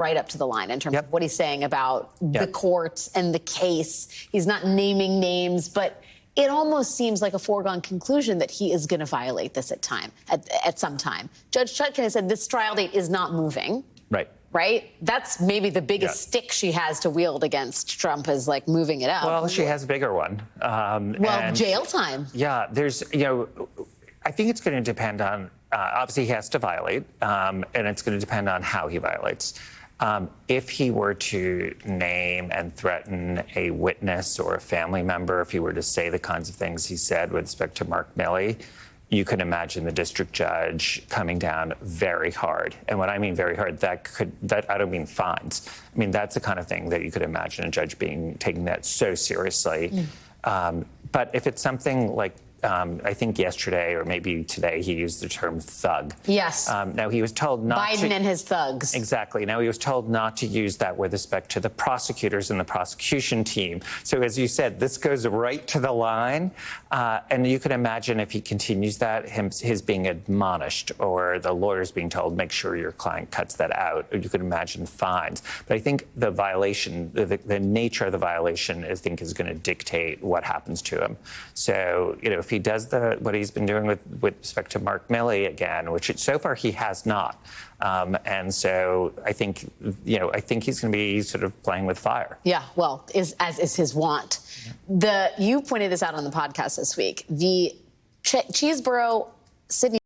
right up to the line in terms of what he's saying about the courts and the case. He's not naming names, but it almost seems like a foregone conclusion that he is going to violate this at some time. Judge Chutkan has said this trial date is not moving. Right? That's maybe the biggest stick she has to wield against Trump, is like moving it up. Well, she has a bigger one. Jail time. Yeah, I think it's going to depend on, obviously he has to violate, and it's going to depend on how he violates. If he were to name and threaten a witness or a family member, if he were to say the kinds of things he said with respect to Mark Milley, you can imagine the district judge coming down very hard. And when I mean very hard, I don't mean fines. I mean, that's the kind of thing that you could imagine a judge taking that so seriously. But if it's something like, I think yesterday or maybe today he used the term thug. Yes. Now, he was told not to... Biden and his thugs. Exactly. Now, he was told not to use that with respect to the prosecutors and the prosecution team. So, as you said, this goes right to the line. And you can imagine if he continues that, his being admonished or the lawyers being told, make sure your client cuts that out. Or you could imagine fines. But I think the violation, the nature of the violation, I think, is going to dictate what happens to him. So, if he does what he's been doing with respect to Mark Milley again, which so far he has not, and so I think he's going to be sort of playing with fire. Yeah, well, as is his wont. You pointed this out on the podcast this week. The Cheeseboro, Sydney